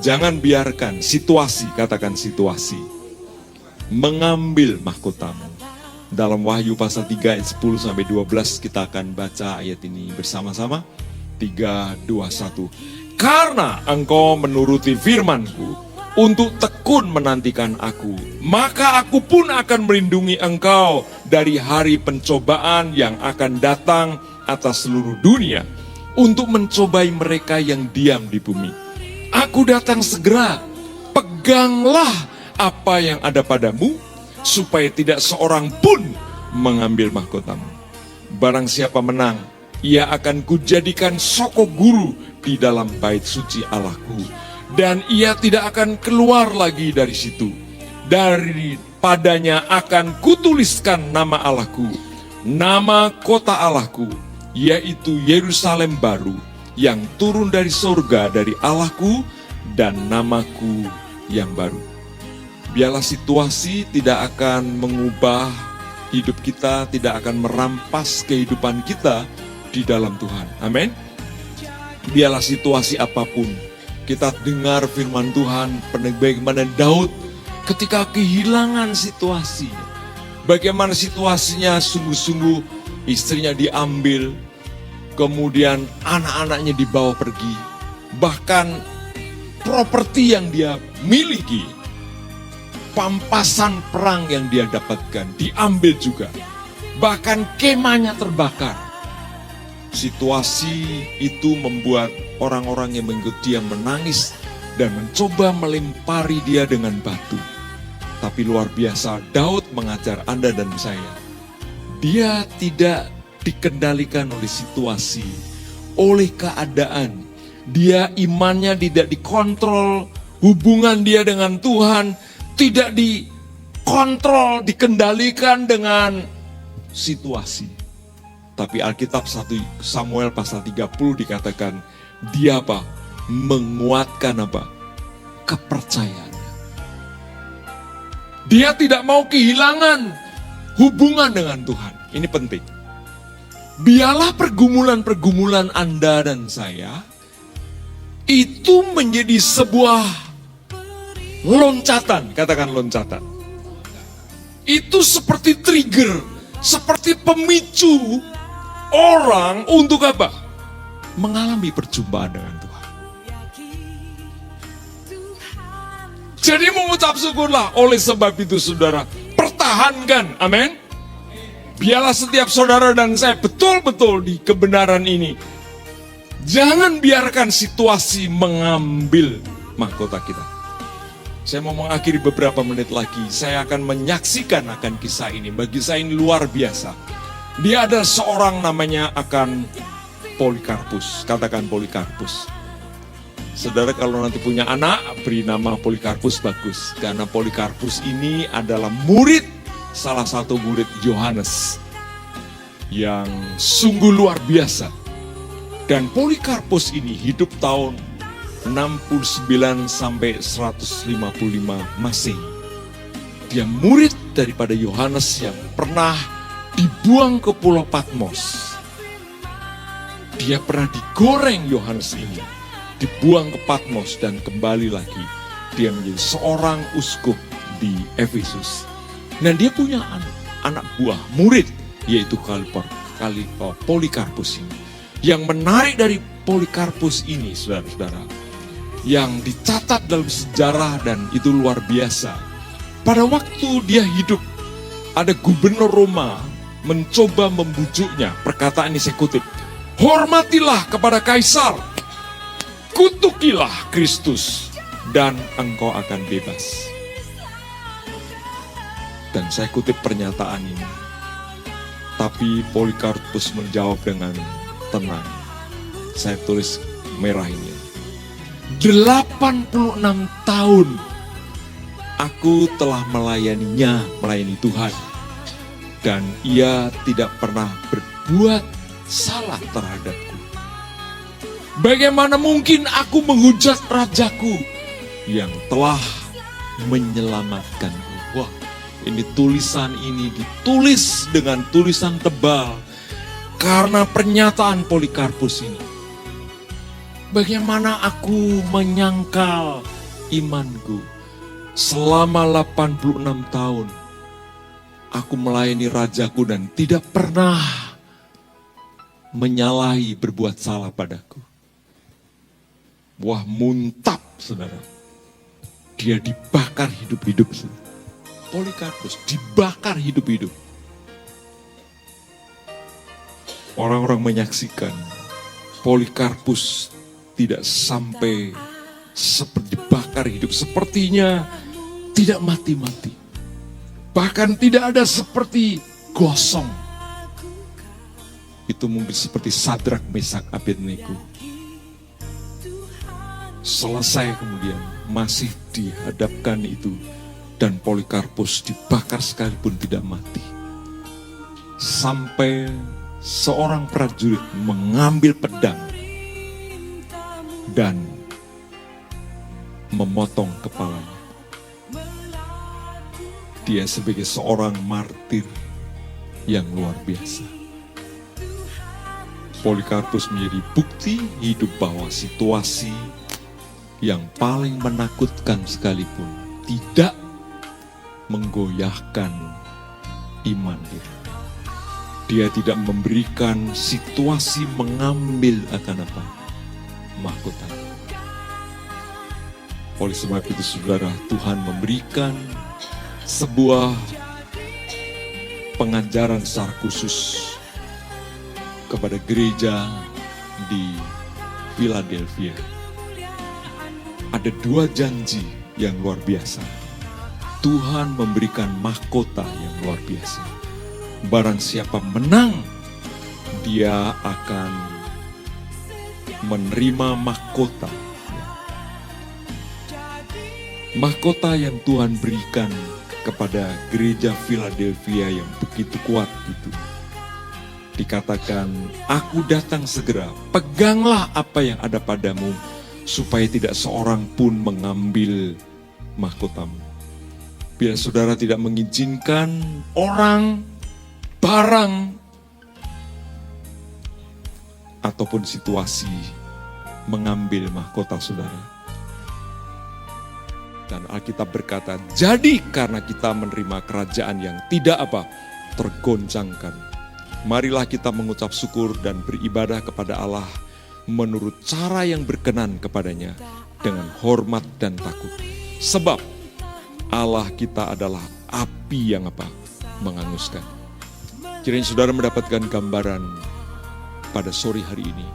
Jangan biarkan situasi, katakan situasi, mengambil mahkotamu. Dalam Wahyu pasal 3 ayat 10 sampai 12 kita akan baca ayat ini bersama-sama. 3, 2, 1. Karena engkau menuruti firman-Ku untuk tekun menantikan Aku, maka Aku pun akan melindungi engkau dari hari pencobaan yang akan datang atas seluruh dunia untuk mencobai mereka yang diam di bumi. Aku datang segera, peganglah apa yang ada padamu, supaya tidak seorang pun mengambil mahkotamu. Barang siapa menang, ia akan kujadikan soko guru di dalam bait suci Allahku, dan ia tidak akan keluar lagi dari situ. Daripadanya akan kutuliskan nama Allahku, nama kota Allahku, yaitu Yerusalem baru, yang turun dari surga dari Allahku, dan namaku yang baru. Biarlah situasi tidak akan mengubah hidup kita, tidak akan merampas kehidupan kita di dalam Tuhan. Amin. Biarlah situasi apapun, kita dengar firman Tuhan, bagaimana Daud ketika kehilangan situasi. Bagaimana situasinya sungguh-sungguh istrinya diambil, kemudian anak-anaknya dibawa pergi. Bahkan properti yang dia miliki, pampasan perang yang dia dapatkan diambil juga. Bahkan kemahnya terbakar. Situasi itu membuat orang-orang yang mengikut dia menangis dan mencoba melempari dia dengan batu. Tapi luar biasa, Daud mengajar Anda dan saya. Dia tidak dikendalikan oleh situasi, oleh keadaan. Dia imannya tidak dikontrol, hubungan dia dengan Tuhan tidak dikontrol, dikendalikan dengan situasi. Tapi Alkitab 1 Samuel pasal 30 dikatakan, dia apa? Menguatkan apa? Kepercayaannya. Dia tidak mau kehilangan hubungan dengan Tuhan. Ini penting. Biarlah pergumulan-pergumulan Anda dan saya itu menjadi sebuah loncatan, katakan loncatan. Itu seperti trigger, seperti pemicu orang untuk apa? Mengalami perjumpaan dengan Tuhan. Jadi mengucap syukurlah, oleh sebab itu saudara, pertahankan, amin. Biarlah setiap saudara dan saya betul-betul di kebenaran ini. Jangan biarkan situasi mengambil mahkota kita. Saya mau mengakhiri beberapa menit lagi. Saya akan menyaksikan akan kisah ini. Bagi saya ini luar biasa. Dia ada seorang namanya akan Polikarpus. Katakan Polikarpus. Saudara kalau nanti punya anak, beri nama Polikarpus bagus. Karena Polikarpus ini adalah murid, salah satu murid Yohanes. Yang sungguh luar biasa. Dan Polikarpus ini hidup tahun 69 sampai 155 Masehi. Dia murid daripada Yohanes yang pernah dibuang ke Pulau Patmos. Dia pernah digoreng Yohanes ini, dibuang ke Patmos dan kembali lagi. Dia menjadi seorang uskup di Efesus. Dan dia punya anak buah murid, yaitu Polikarpus ini. Yang menarik dari Polikarpus ini, saudara-saudara, yang dicatat dalam sejarah dan itu luar biasa. Pada waktu dia hidup, ada gubernur Roma mencoba membujuknya. Perkataan ini saya kutip, hormatilah kepada Kaisar, kutukilah Kristus, dan engkau akan bebas. Dan saya kutip pernyataan ini. Tapi Polikarpus menjawab dengan tenang. Saya tulis merah ini. 86 tahun aku telah melayani Tuhan. Dan ia tidak pernah berbuat salah terhadapku. Bagaimana mungkin aku menghujat rajaku yang telah menyelamatkanku. Wah, ini tulisan ini ditulis dengan tulisan tebal karena pernyataan Polikarpus ini. Bagaimana aku menyangkal imanku selama 86 tahun. Aku melayani Rajaku dan tidak pernah menyalahi berbuat salah padaku. Wah, muntap, saudara. Dia dibakar hidup-hidup. Polikarpus dibakar hidup-hidup. Orang-orang menyaksikan Polikarpus tidak sampai seperti dibakar hidup. Sepertinya tidak mati-mati. Bahkan tidak ada seperti gosong. Itu mungkin seperti Sadrak, Mesak, Abednego. Selesai kemudian masih dihadapkan itu. Dan Polikarpus dibakar sekalipun tidak mati. Sampai seorang prajurit mengambil pedang dan memotong kepalanya. Dia sebagai seorang martir yang luar biasa. Polikarpus menjadi bukti hidup bahwa situasi yang paling menakutkan sekalipun tidak menggoyahkan iman dia. Dia tidak memberikan situasi mengambil akan apa? Mahkota. Oleh sebab itu saudara, Tuhan memberikan sebuah pengajaran secara khusus kepada gereja di Philadelphia. Ada 2 janji yang luar biasa. Tuhan memberikan mahkota yang luar biasa. Barang siapa menang, dia akan menerima mahkota. Mahkota yang Tuhan berikan kepada gereja Philadelphia yang begitu kuat itu. Dikatakan, aku datang segera, peganglah apa yang ada padamu, supaya tidak seorang pun mengambil mahkotamu. Bila saudara tidak mengizinkan orang, barang, ataupun situasi mengambil mahkota saudara. Dan Alkitab berkata, jadi karena kita menerima kerajaan yang tidak apa? Tergoncangkan. Marilah kita mengucap syukur dan beribadah kepada Allah menurut cara yang berkenan kepadanya dengan hormat dan takut. Sebab Allah kita adalah api yang apa? Menghanguskan. Kiranya saudara mendapatkan gambaran pada sore hari ini.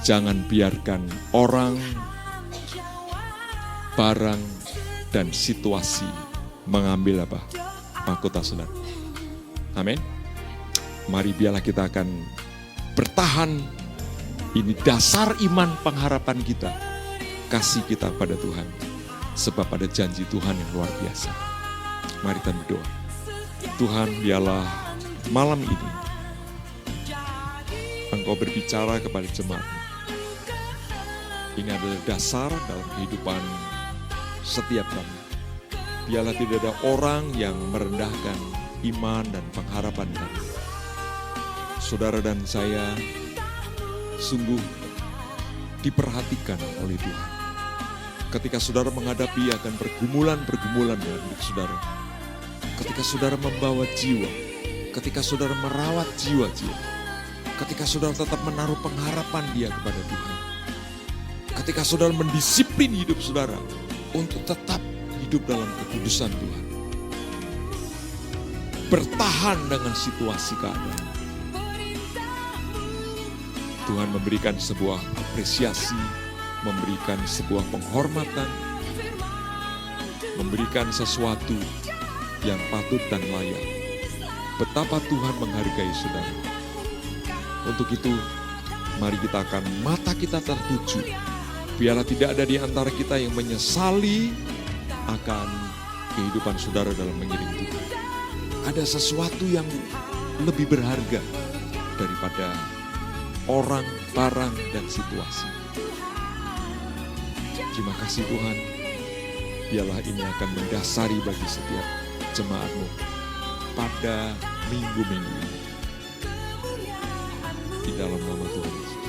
Jangan biarkan orang, barang, dan situasi mengambil apa? Mahkota saudara. Amin. Mari biarlah kita akan bertahan. Ini dasar iman pengharapan kita. Kasih kita pada Tuhan. Sebab ada janji Tuhan yang luar biasa. Mari kita berdoa. Tuhan, biarlah malam ini Engkau berbicara kepada jemaat. Ini adalah dasar dalam kehidupan setiap kami. Biarlah tidak ada orang yang merendahkan iman dan pengharapan kami. Saudara dan saya sungguh diperhatikan oleh Tuhan. Ketika saudara menghadapi akan pergumulan-pergumulan dalam hidup saudara. Ketika saudara membawa jiwa. Ketika saudara merawat jiwa-jiwa. Ketika saudara tetap menaruh pengharapan dia kepada Tuhan. Ketika saudara mendisiplin hidup saudara untuk tetap hidup dalam kekudusan Tuhan. Bertahan dengan situasi keadaan. Tuhan memberikan sebuah apresiasi, memberikan sebuah penghormatan, memberikan sesuatu yang patut dan layak. Betapa Tuhan menghargai saudara. Untuk itu, mari kita akan mata kita tertuju. Biarlah tidak ada di antara kita yang menyesali akan kehidupan saudara dalam mengiring Tuhan. Ada sesuatu yang lebih berharga daripada orang, barang, dan situasi. Terima kasih Tuhan. Biarlah ini akan mendasari bagi setiap jemaat-Mu pada minggu-minggu ini. Di dalam nama Tuhan Yesus.